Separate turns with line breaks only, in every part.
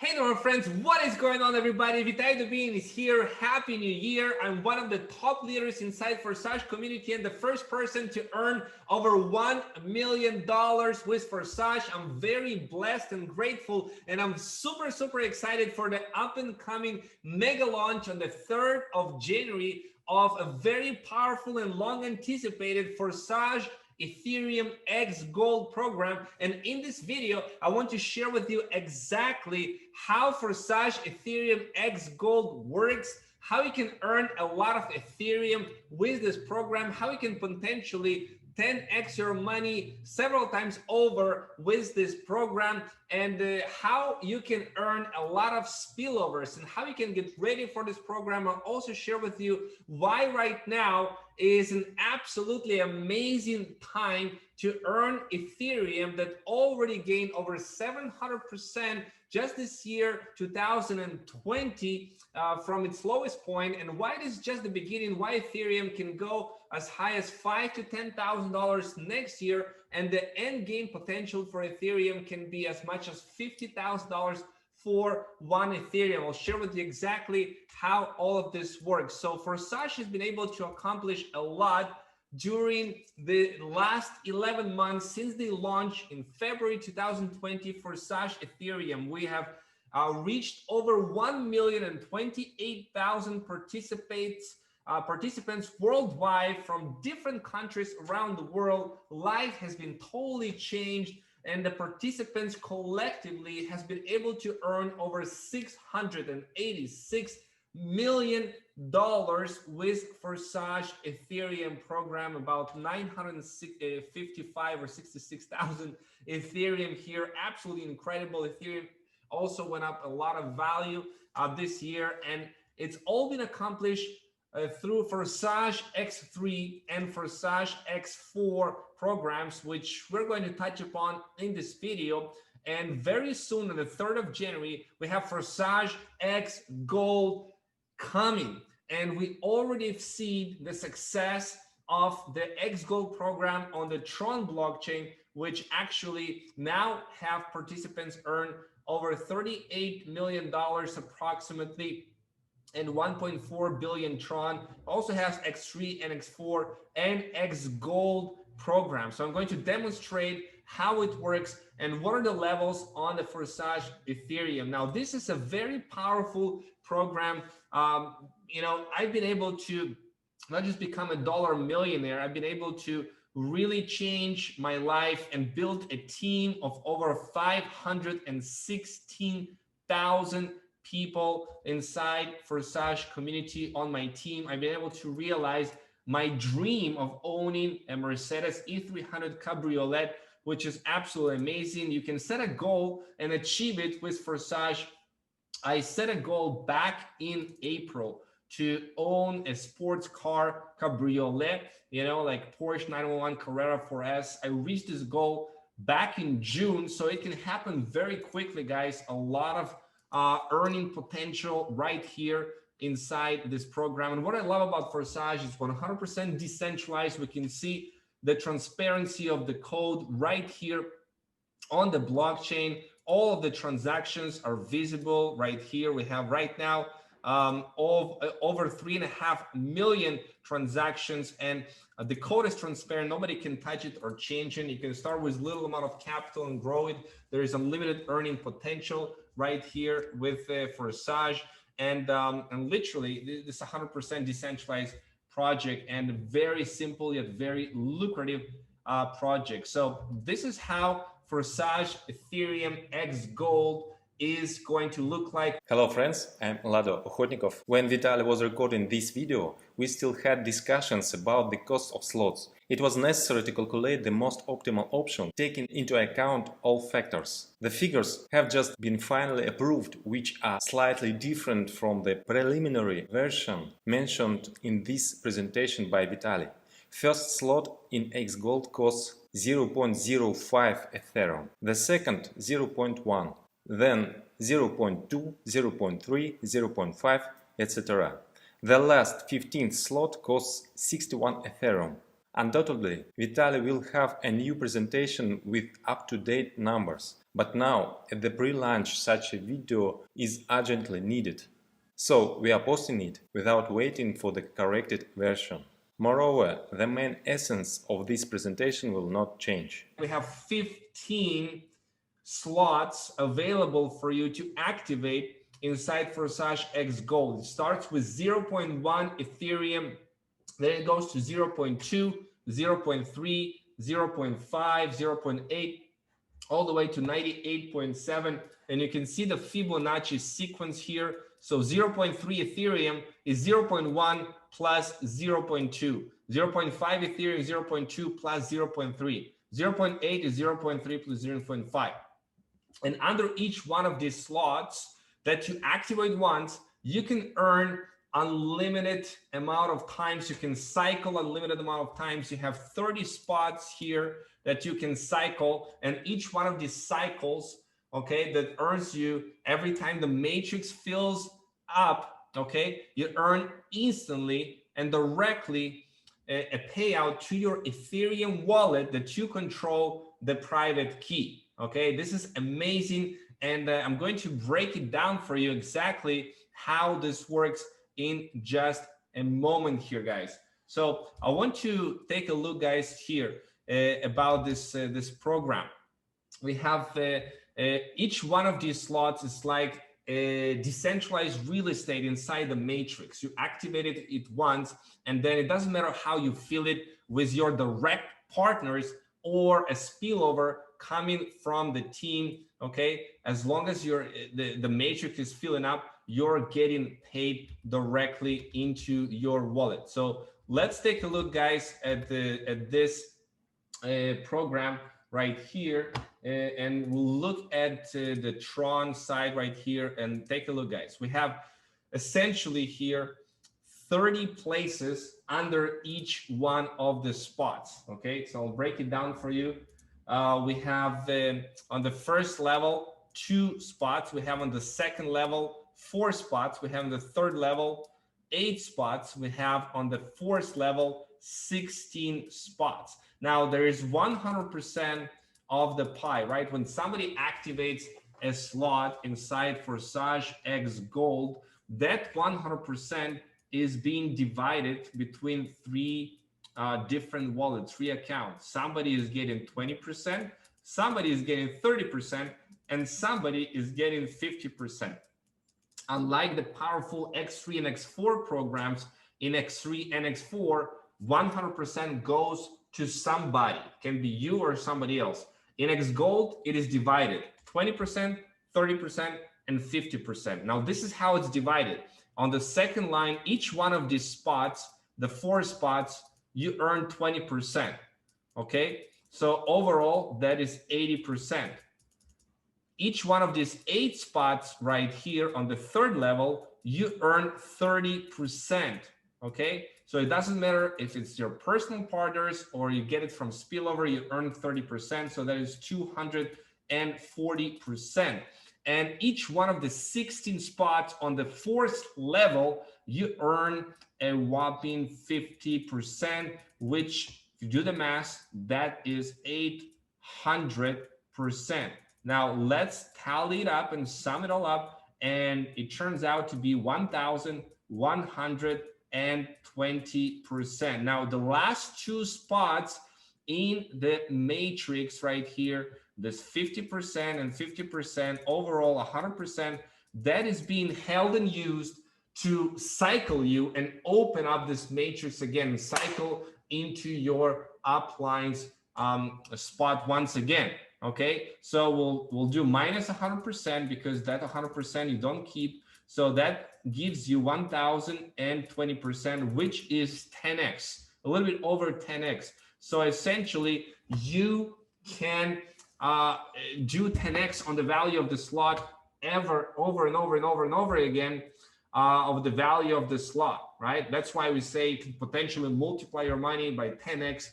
Hey there, my friends. What is going on, everybody? Vitaly Dubin is here. Happy New Year. I'm one of the top leaders inside Forsage community and the first person to earn over $1 million with Forsage. I'm very blessed and grateful, and I'm super excited for the up and coming mega launch on the 3rd of January of a very powerful and long anticipated Forsage Ethereum xGold program. And in this video, I want to share with you exactly how Forsage Ethereum xGold works, how you can earn a lot of Ethereum with this program, how you can potentially 10x your money several times over with this program, and how you can earn a lot of spillovers and how you can get ready for this program. I'll also share with you why right now is an absolutely amazing time to earn Ethereum that already gained over 700% just this year, 2020, from its lowest point, and why this is just the beginning, why Ethereum can go as high as $5,000 to $10,000 next year, and the end game potential for Ethereum can be as much as $50,000 for one Ethereum. I'll share with you exactly how all of this works. So Forsage has been able to accomplish a lot during the last 11 months since they launched in February 2020. Forsage Ethereum, we have reached over 1,028,000 participants worldwide from different countries around the world. Life has been totally changed, and the participants collectively has been able to earn over $686 million with Forsage Ethereum program, about 955 or 66,000 Ethereum here. Absolutely incredible. Ethereum also went up a lot of value this year, and it's all been accomplished through Forsage X3 and Forsage X4 programs, which we're going to touch upon in this video. And very soon, on the 3rd of January, we have Forsage xGold coming. And we already see the success of the xGold program on the Tron blockchain, which actually now have participants earn over $38 million approximately, and 1.4 billion Tron. Also has X3 and X4 and xGold program. So I'm going to demonstrate how it works and what are the levels on the Forsage Ethereum. Now, this is a very powerful program. I've been able to not just become a dollar millionaire, I've been able to really change my life and build a team of over 516,000 people inside Forsage community on my team. I've been able to realize my dream of owning a Mercedes E300 Cabriolet, which is absolutely amazing. You can set a goal and achieve it with Forsage. I set a goal back in April to own a sports car Cabriolet, like Porsche 911 Carrera 4S. I reached this goal back in June, so it can happen very quickly, guys. A lot of earning potential right here inside this program. And what I love about Forsage is 100% decentralized. We can see the transparency of the code right here on the blockchain. All of the transactions are visible right here. We have right now over 3.5 million transactions, and the code is transparent. Nobody can touch it or change it. You can start with little amount of capital and grow it. There is unlimited earning potential right here with Forsage, and literally this 100% decentralized project, and very simple yet very lucrative project. So this is how Forsage Ethereum xGold is going to look like.
Hello friends, I'm Lado Okhotnikov. When Vitaly was recording this video, we still had discussions about the cost of slots. It was necessary to calculate the most optimal option, taking into account all factors. The figures have just been finally approved, which are slightly different from the preliminary version mentioned in this presentation by Vitaly. First slot in xGold costs 0.05 Ethereum, the second 0.1, then 0.2, 0.3, 0.5, etc. The last 15th slot costs 61 Ethereum. Undoubtedly, Vitaly will have a new presentation with up-to-date numbers. But now, at the pre-launch, such a video is urgently needed. So we are posting it without waiting for the corrected version. Moreover, the main essence of this presentation will not change.
We have 15 slots available for you to activate inside Forsage xGold. It starts with 0.1 Ethereum, then it goes to 0.2, 0.3, 0.5, 0.8, all the way to 98.7. And you can see the Fibonacci sequence here. So 0.3 Ethereum is 0.1 plus 0.2. 0.5 Ethereum, 0.2 plus 0.3. 0.8 is 0.3 plus 0.5. And under each one of these slots that you activate once, you can earn unlimited amount of times. You can cycle unlimited amount of times. You have 30 spots here that you can cycle, and each one of these cycles, okay, that earns you every time the matrix fills up, okay, you earn instantly and directly a payout to your Ethereum wallet that you control the private key. Okay, this is amazing, and I'm going to break it down for you exactly how this works in just a moment here, guys. So I want to take a look, guys, here about this program. We have each one of these slots is like a decentralized real estate inside the matrix. You activated it once, and then it doesn't matter how you fill it with your direct partners or a spillover coming from the team. Okay, as long as the matrix is filling up, you're getting paid directly into your wallet. So let's take a look, guys, at this program right here, and we'll look at the Tron side right here, and take a look, guys. We have essentially here 30 places under each one of the spots. Okay, so I'll break it down for you. We have on the first level 2 spots. We have on the second level 4 spots. We have on the third level 8 spots. We have on the fourth level 16 spots. Now there is 100% of the pie, right? When somebody activates a slot inside Forsage xGold, that 100% is being divided between 3 different wallets, 3 accounts. Somebody is getting 20%, somebody is getting 30%, and somebody is getting 50%. Unlike the powerful X3 and X4 programs, in X3 and X4, 100% goes to somebody. It can be you or somebody else. In xGold, it is divided 20%, 30%, and 50%. Now, this is how it's divided. On the second line, each one of these spots, the 4 spots, you earn 20%. Okay, so overall, that is 80%. Each one of these 8 spots right here on the third level, you earn 30%. Okay, so it doesn't matter if it's your personal partners or you get it from spillover, you earn 30%. So that is 240%. And each one of the 16 spots on the 4th level, you earn a whopping 50%, which, if you do the math, that is 800%. Now let's tally it up and sum it all up, and it turns out to be 1,120%. Now the last 2 spots in the matrix right here, this 50% and 50%, overall 100%, that is being held and used to cycle you and open up this matrix again, cycle into your uplines spot once again. Okay, so we'll do minus 100% because that 100% you don't keep. So that gives you 1,020%, which is 10x, a little bit over 10x. So essentially, you can do 10x on the value of the slot over and over again of the value of the slot, right? That's why we say you can potentially multiply your money by 10x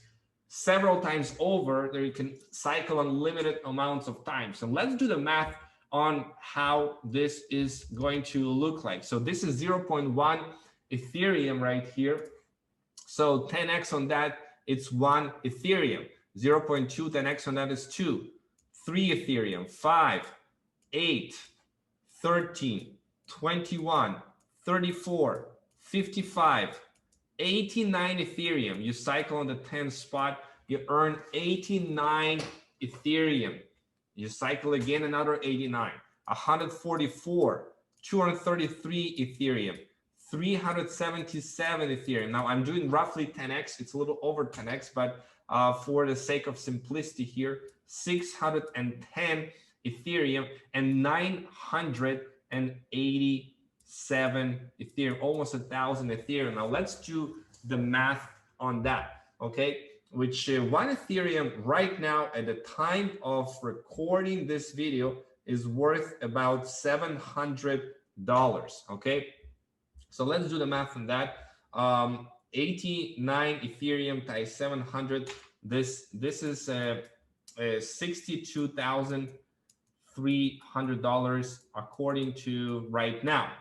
several times over, that you can cycle unlimited amounts of time. So let's do the math on how this is going to look like. So this is 0.1 Ethereum right here. So 10x on that, it's 1 Ethereum. 0.2, 10x on that is 2. 3 Ethereum, 5, 8, 13, 21, 34, 55, 89 Ethereum. You cycle on the 10th spot, you earn 89 Ethereum. You cycle again, another 89, 144, 233 Ethereum, 377 Ethereum. Now I'm doing roughly 10x. It's a little over 10x, but for the sake of simplicity here, 610 Ethereum and 987 Ethereum, almost 1,000 Ethereum. Now let's do the math on that, okay? Which one Ethereum right now at the time of recording this video is worth about $700, okay? So let's do the math on that. 89 Ethereum times 700. This is $62,300 according to right now.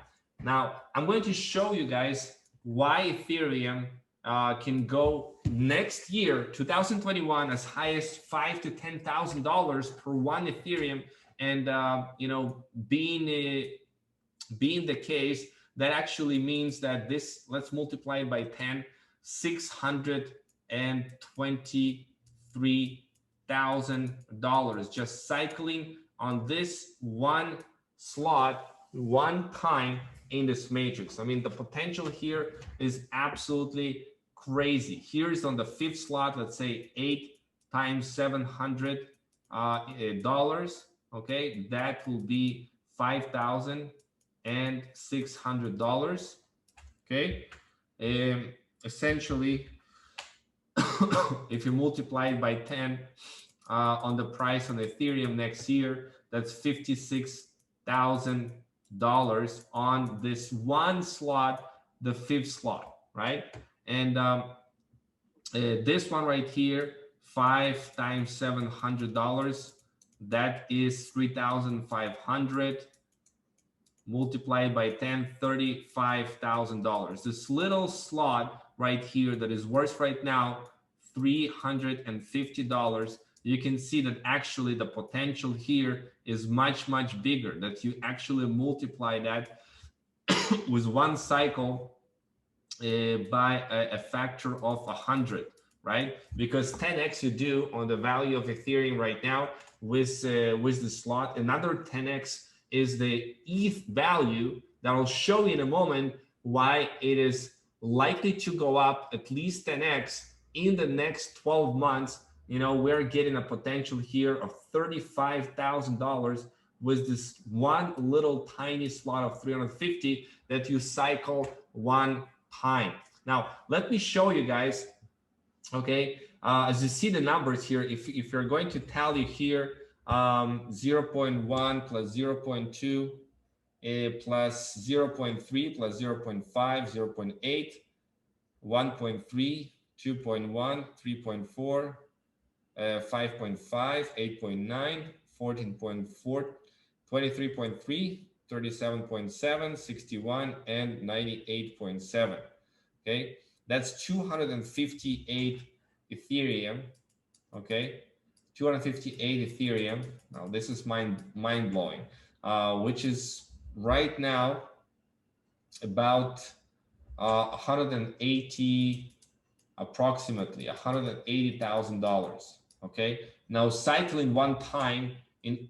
Now I'm going to show you guys why Ethereum can go next year, 2021, as high as $5,000 to $10,000 per one Ethereum, and you know, being the case, that actually means that this, let's multiply it by 10, $623,000 just cycling on this one slot one time in this matrix. I mean, the potential here is absolutely crazy. Here's on the 5th slot, let's say 8 times $700, okay, that will be $5,600, okay. Essentially, if you multiply it by 10 on the price on Ethereum next year, that's $56,000 on this one slot, the 5th slot, right? And this one right here, 5 times $700, that is 3,500 multiplied by 10, $35,000. This little slot right here that is worth right now $350, you can see that actually the potential here is much, much bigger, that you actually multiply that with one cycle by a factor of 100, right? Because 10x you do on the value of Ethereum right now with the slot. Another 10x is the ETH value that I'll show you in a moment why it is likely to go up at least 10x in the next 12 months. You know, we're getting a potential here of $35,000 with this one little tiny slot of 350 that you cycle one time. Now, let me show you guys, okay, as you see the numbers here, if you're going to tally here, 0.1 plus 0.2 plus 0.3 plus 0.5, 0.8, 1.3, 2.1, 3.4, 5.5, 8.9, 14.4, 23.3, 37.7, 61, and 98.7. Okay, that's 258 Ethereum. Okay, 258 Ethereum. Now this is mind-blowing, which is right now about 180, approximately $180,000. Okay, now cycling one time in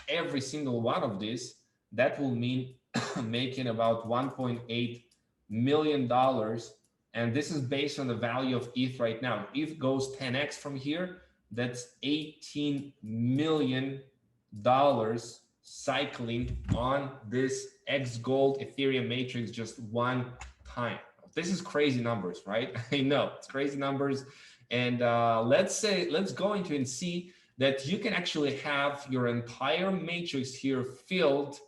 every single one of these, that will mean making about $1.8 million, and this is based on the value of ETH right now. If ETH goes 10x from here, that's $18 million cycling on this xGold Ethereum matrix just one time. This is crazy numbers, right? I know it's crazy numbers. And let's go into and see that you can actually have your entire matrix here filled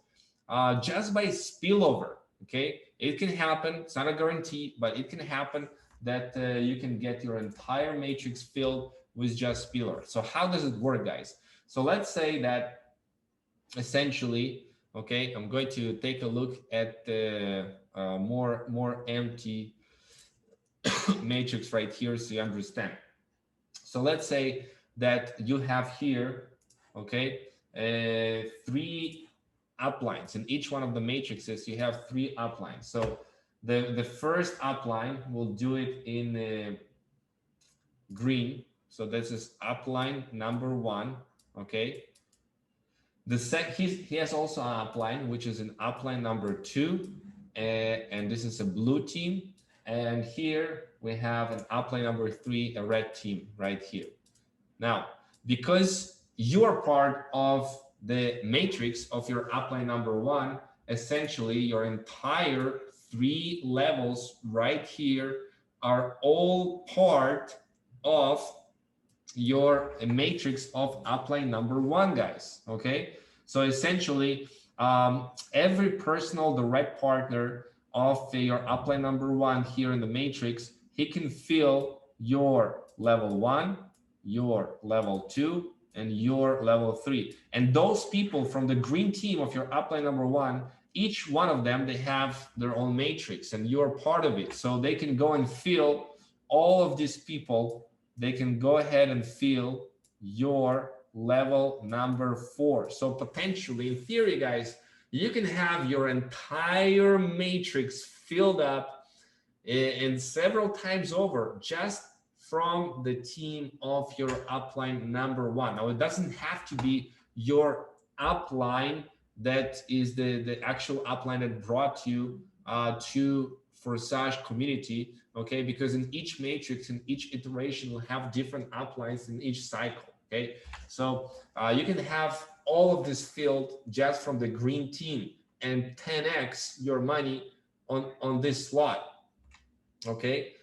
just by spillover. Okay, it can happen. It's not a guarantee, but it can happen that you can get your entire matrix filled with just spillover. So how does it work, guys? So let's say that essentially, okay, I'm going to take a look at the more empty matrix right here so you understand. So let's say that you have here okay, 3 uplines. In each one of the matrices, you have 3 uplines. So the first upline, we'll do it in green. So this is upline number 1, okay. He has also an upline, which is an upline number 2, and this is a blue team. And here we have an upline number 3, a red team right here. Now, because you are part of the matrix of your upline number 1, essentially your entire 3 levels right here are all part of your matrix of upline number 1, guys. Okay, so essentially every personal direct partner of your upline number 1 here in the matrix, he can fill your level 1, your level 2, and your level 3. And those people from the green team of your upline number 1, each one of them, they have their own matrix and you're part of it. So they can go and fill all of these people. They can go ahead and fill your level number 4. So potentially, in theory, guys, you can have your entire matrix filled up in several times over just from the team of your upline number 1. Now, it doesn't have to be your upline that is the actual upline that brought you to Forsage community, okay, because in each matrix, in each iteration, will have different uplines in each cycle, okay. So you can have all of this filled just from the green team and 10x your money on this slot, okay.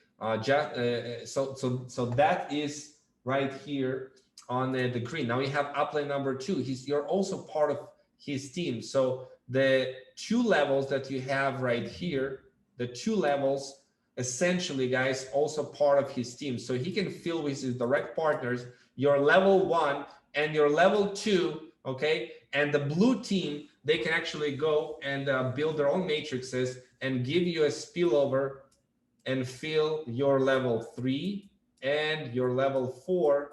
So that is right here on the green. Now we have upline number 2. You're also part of his team. So the 2 levels that you have right here, the 2 levels, essentially, guys, also part of his team. So he can fill with his direct partners your level 1 and your level 2, okay. And the blue team, they can actually go and build their own matrices and give you a spillover and fill your level 3 and your level 4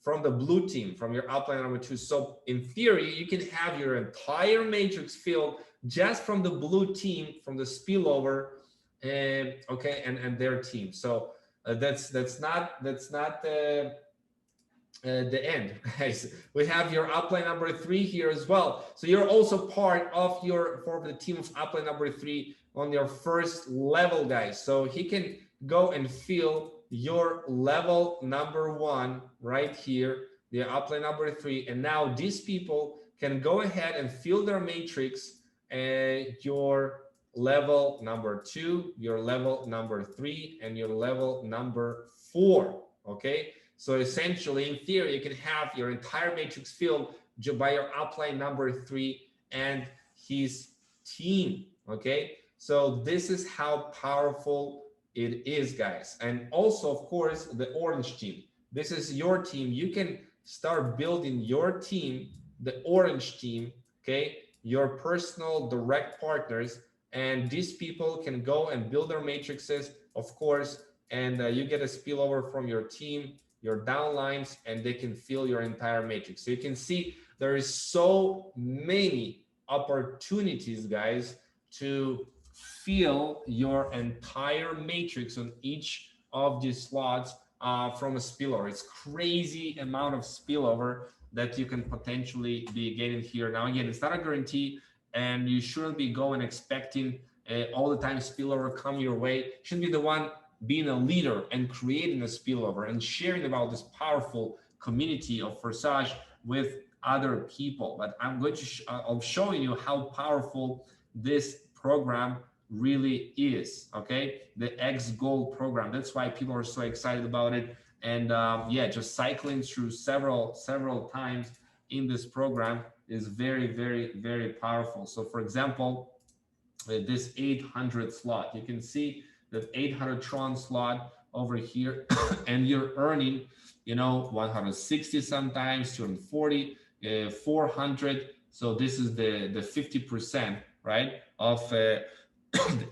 from the blue team, from your upline number 2. So in theory, you can have your entire matrix filled just from the blue team, from the spillover, and okay, and their team. So that's not the end, guys. We have your upline number 3 here as well. So you're also part of the team of upline number 3 on your first level, guys. So he can go and fill your level number 1 right here, the upline number 3, and now these people can go ahead and fill their matrix, your level number 2, your level number 3, and your level number 4, okay. So essentially, in theory, you can have your entire matrix filled by your upline number 3 and his team, okay. So this is how powerful it is, guys. And also, of course, the orange team. This is your team. You can start building your team, the orange team, okay, your personal direct partners, and these people can go and build their matrices, of course, and you get a spillover from your team, your downlines, and they can fill your entire matrix. So you can see there is so many opportunities, guys, to fill your entire matrix on each of these slots from a spillover. It's crazy amount of spillover that you can potentially be getting here. Now, again, it's not a guarantee, and you shouldn't be going expecting all the time spillover come your way. You should be the one being a leader and creating a spillover and sharing about this powerful community of Forsage with other people. But I'm going to I'm showing you how powerful this program really is, okay? The xGold program. That's why people are so excited about it. And yeah, just cycling through several times in this program is very, very, very powerful. So for example, this 800 slot, you can see that 800 Tron slot over here, and you're earning, you know, 160 sometimes, 240, 400. So this is the 50%, right, of the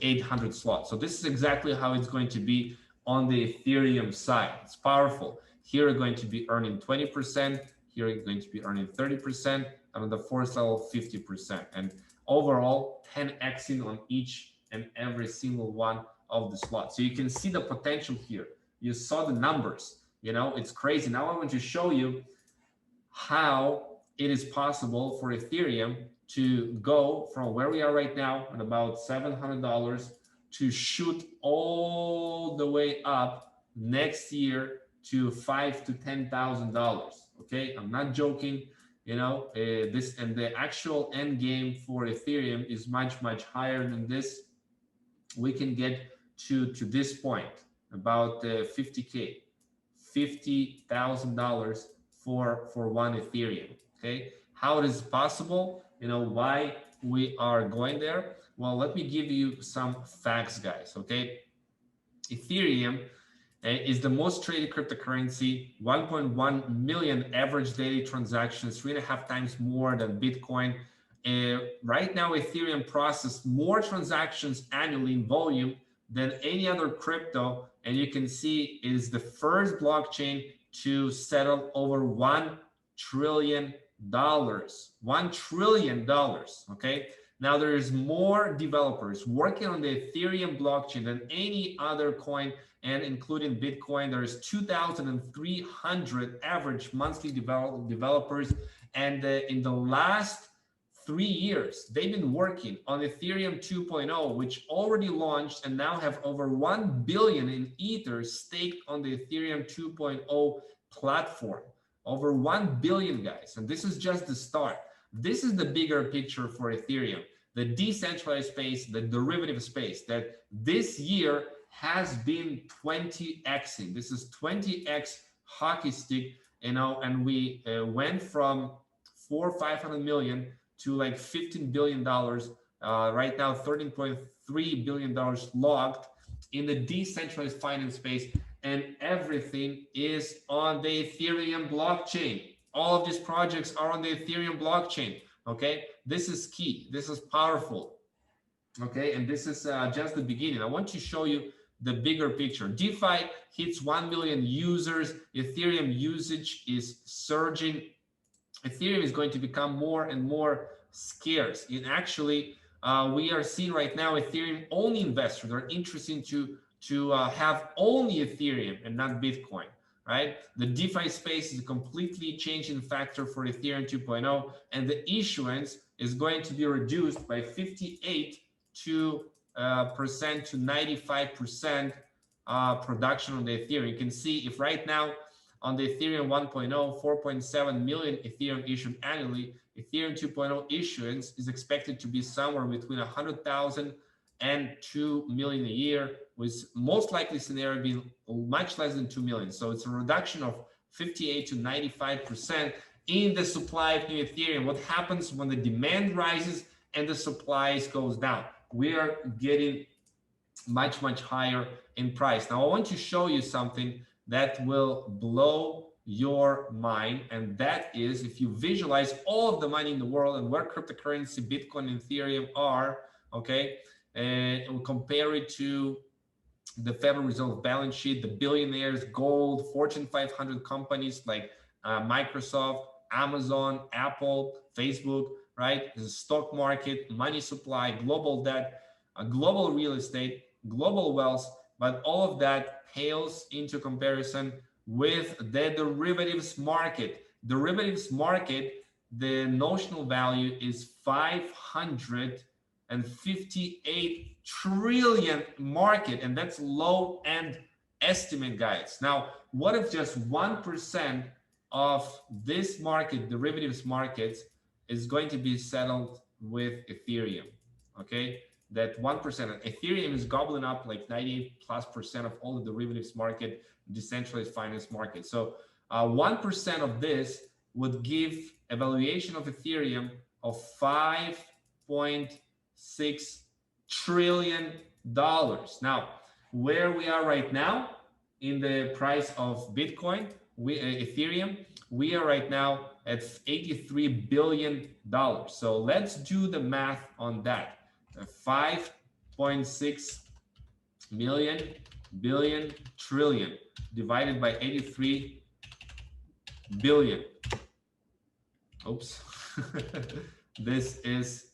800 slot. So this is exactly how it's going to be on the Ethereum side. It's powerful. Here you're going to be earning 20%. Here it's going to be earning 30%, and on the fourth level, 50%. And overall, 10xing on each and every single one of the slots. So you can see the potential here. You saw the numbers, you know, it's crazy. Now I want to show you how it is possible for Ethereum to go from where we are right now at about $700 to shoot all the way up next year to $5,000 to $10,000. Okay, I'm not joking. You know, this, and the actual end game for Ethereum is much higher than this. We can get to this point, about 50K, $50,000 for one Ethereum. Okay, how it is possible? You know, why we are going there? Well, let me give you some facts, guys. Okay, Ethereum is the most traded cryptocurrency, 1.1 million average daily transactions, 3.5 times more than Bitcoin. Right now, Ethereum processes more transactions annually in volume than any other crypto. And you can see it is the first blockchain to settle over $1 trillion. $1 trillion, okay? Now there is more developers working on the Ethereum blockchain than any other coin, and including Bitcoin. There is 2,300 average monthly developers, and in the last 3 years, they've been working on Ethereum 2.0, which already launched and now have over 1 billion in Ether staked on the Ethereum 2.0 platform. Over 1 billion, guys. And this is just the start. This is the bigger picture for Ethereum, the decentralized space, the derivative space that this year has been 20xing. This is 20x hockey stick, you know, and we went from 400 or 500 million to like $15 billion. Right now, $13.3 billion logged in the decentralized finance space, and everything is on the Ethereum blockchain. All of these projects are on the Ethereum blockchain. Okay, this is key. This is powerful. Okay, and this is just the beginning. I want to show you the bigger picture. DeFi hits 1 million users. Ethereum usage is surging. Ethereum is going to become more and more scarce. And actually, we are seeing right now Ethereum only investors are interested to have only Ethereum and not Bitcoin, right? The DeFi space is a completely changing factor for Ethereum 2.0, and the issuance is going to be reduced by 58% to 95% production on the Ethereum. You can see if right now on the Ethereum 1.0, 4.7 million Ethereum issued annually, Ethereum 2.0 issuance is expected to be somewhere between 100,000 and 2 million a year, with most likely scenario being much less than 2 million. So it's a reduction of 58 to 95% in the supply of new Ethereum. What happens when the demand rises and the supply goes down? We are getting much higher in price. Now I want to show you something that will blow your mind, and that is if you visualize all of the money in the world and where cryptocurrency, Bitcoin and Ethereum are, okay, and we'll compare it to the Federal Reserve balance sheet, the billionaires, gold, Fortune 500 companies like Microsoft, Amazon, Apple, Facebook, right? The stock market, money supply, global debt, global real estate, global wealth, but all of that pales into comparison with the derivatives market. Derivatives market, the notional value is 558 trillion market, and that's low end estimate, guys. Now, what if just 1% of this market, derivatives markets, is going to be settled with Ethereum? Okay, that 1%. Ethereum is gobbling up like 98+% of all the derivatives market, decentralized finance market. So 1% of this would give a valuation of Ethereum of $5.6 trillion. Now, where we are right now in the price of Bitcoin, Ethereum, we are right now at $83 billion. So let's do the math on that. 5.6 billion trillion divided by 83 billion. oops, this is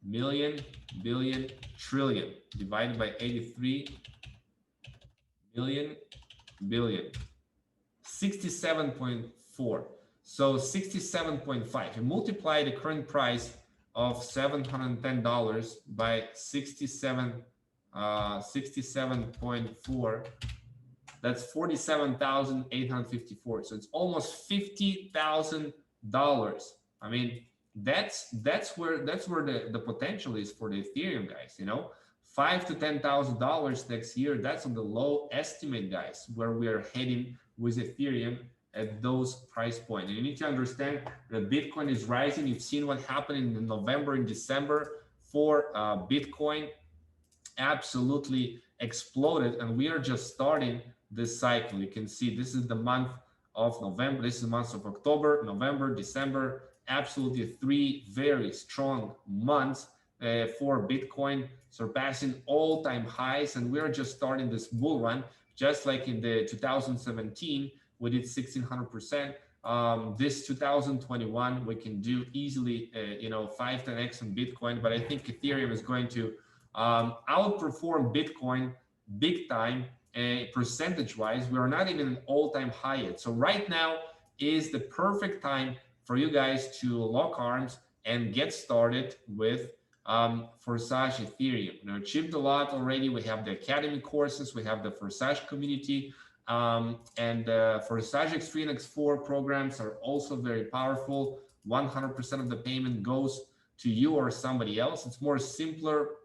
million, billion, trillion divided by 83 million, billion, 67.4. So 67.5. You multiply the current price of $710 by 67.4. That's $47,854. So it's almost $50,000. I mean, that's where the potential is for the Ethereum guys. You know, $5,000 to $10,000 next year. That's on the low estimate, guys, where we are heading with Ethereum at those price points. And you need to understand that Bitcoin is rising. You've seen what happened in November and December for Bitcoin. Absolutely exploded, and we are just starting this cycle. You can see this is the month of November, this is the month of October, November, December. Absolutely three very strong months for Bitcoin, surpassing all-time highs, and we are just starting this bull run. Just like in the 2017 we did 1600%. This 2021 we can do easily 5-10x on Bitcoin, but I think Ethereum is going to outperform Bitcoin big time. Percentage wise, we are not even an all-time high yet. So right now is the perfect time for you guys to lock arms and get started with Forsage Ethereum. You know, achieved a lot already. We have the academy courses, we have the Forsage community, and Forsage X3 and X4 programs are also very powerful. 100% of the payment goes to you or somebody else. It's more simpler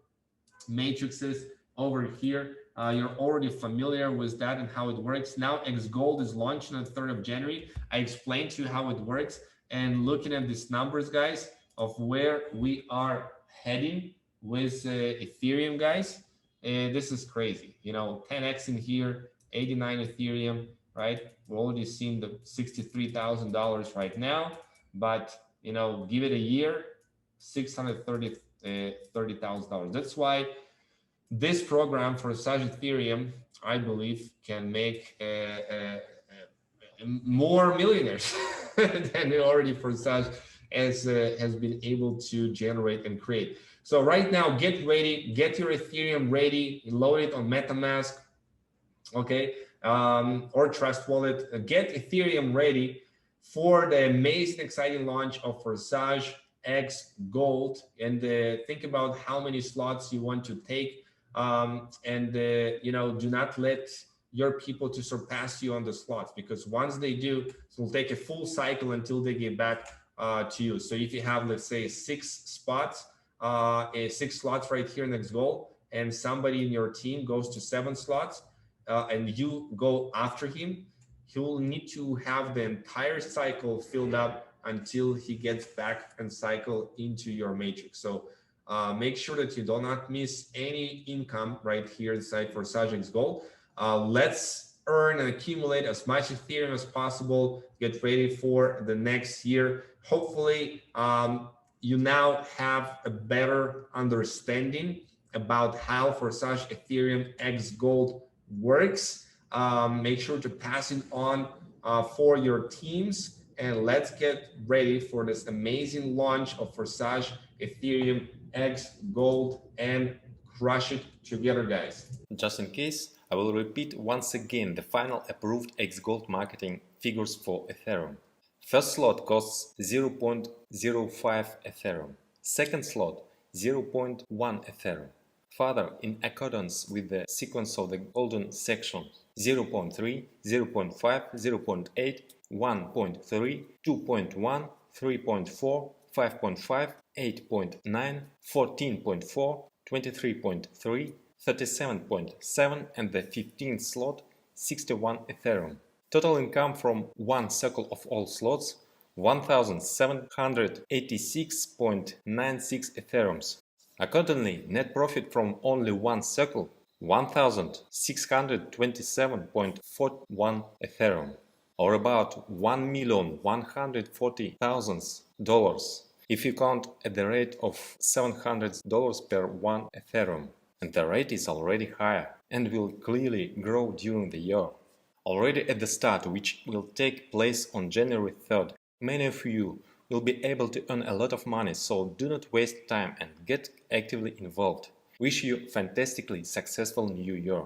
matrices over here. You're already familiar with that and how it works. Now xGold is launching on the 3rd of January. I explained to you how it works, and looking at these numbers, guys, of where we are heading with Ethereum, guys, this is crazy. You know, 10x in here, 89 Ethereum, right? We're already seeing the $63,000 right now, but you know, give it a year, $630,000. That's why this program for Forsage Ethereum, I believe, can make more millionaires than already Forsage has been able to generate and create. So right now, get ready, get your Ethereum ready, load it on MetaMask, okay, or Trust Wallet. Get Ethereum ready for the amazing, exciting launch of Forsage xGold, and think about how many slots you want to take. You know, do not let your people to surpass you on the slots, because once they do, it will take a full cycle until they get back to you. So if you have, let's say, 6 slots right here in xGold, and somebody in your team goes to 7 slots, and you go after him, he will need to have the entire cycle filled up until he gets back and cycle into your matrix. So make sure that you do not miss any income right here inside Forsage xGold. Let's earn and accumulate as much Ethereum as possible. Get ready for the next year. Hopefully, you now have a better understanding about how Forsage Ethereum xGold works. Make sure to pass it on for your teams, and let's get ready for this amazing launch of Forsage Ethereum xGold and crush it together, guys.
Just in case, I will repeat once again the final approved xGold marketing figures for Ethereum. First slot costs 0.05 Ethereum. Second slot 0.1 Ethereum. Further, in accordance with the sequence of the golden section, 0.3, 0.5, 0.8, 1.3, 2.1, 3.4, 5.5, 8.9, 14.4, 23.3, 37.7, and the 15th slot, 61 Ethereum. Total income from one circle of all slots, 1,786.96 Ethereums. Accordingly, net profit from only one circle, 1,627.41 Ethereum, or about $1,140,000 if you count at the rate of $700 per one Ethereum. And the rate is already higher and will clearly grow during the year. Already at the start, which will take place on January 3rd, Many of you will be able to earn a lot of money, so do not waste time and get actively involved. Wish you fantastically successful new year.